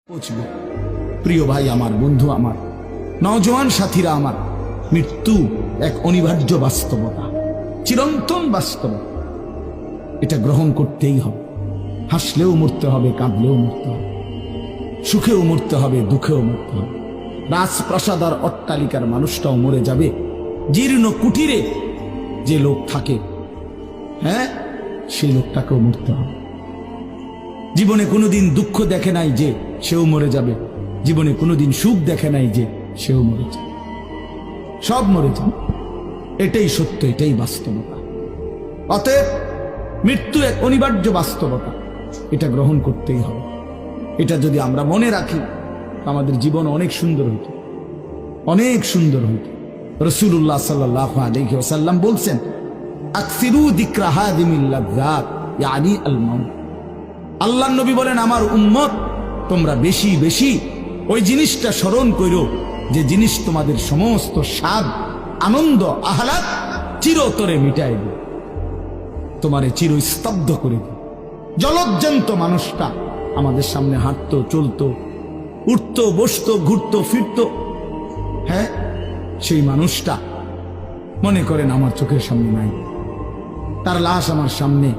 পৌঁছবে। প্রিয় ভাই আমার, বন্ধু আমার, নওজোয়ান সাথীরা আমার, মৃত্যু এক অনিবার্য বাস্তবতা, চিরন্তন বাস্তবতা। এটা গ্রহণ করতেই হবে। হাসলেও মরতে হবে, কাঁদলেও মরতে হবে, সুখেও মরতে হবে, দুঃখেও মরতে হবে। রাজপ্রাসাদ আর অট্টালিকার মানুষটাও মরে যাবে। জীর্ণ কুটিরে যে লোক থাকে, হ্যাঁ, সেই লোকটাকেও মরতে হবে। জীবনে কোনোদিন দুঃখ দেখে নাই যে সেও মরে যাবে, জীবনে কোনোদিন সুখ দেখে নাই যে সেও মরে যাবে, সব মরে যাবে। এটাই সত্য, এটাই বাস্তবতা। অতএব মৃত্যু এক অনিবার্য বাস্তবতা, এটা গ্রহণ করতেই হবে। এটা যদি আমরা মনে রাখি, আমাদের জীবন অনেক সুন্দর হইত, অনেক সুন্দর হইত। রাসূলুল্লাহ সাল্লাল্লাহু আলাইহি ওয়াসাল্লাম বলছেন, আকসিরু যিকরা হাযিমিল লাযযাত ইয়ানি আল মাউত। আল্লাহর নবী বলেন, আমার উম্মত তোমরা বেশি বেশি ওই জিনিসটা স্মরণ করো যে জিনিস তোমাদের সমস্ত স্বাদ, আনন্দ, আহ্লাদ চিরতরে মিটাই দেবে, তোমারে চিরস্তব্ধ করে দেবে। জলজ্জান্ত মানুষটা আমাদের সামনে হাঁটতো, চলতো, উঠতো, বসতো, ঘুরতো, ফিরতো, হ্যাঁ, সেই মানুষটা মনে করেন আমার চোখের সামনে নাই, তার লাশ আমার সামনে।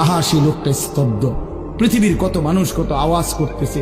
আহা, সেই লোকটা স্তব্ধ। পৃথিবীর কত মানুষ কত আওয়াজ করতেছে,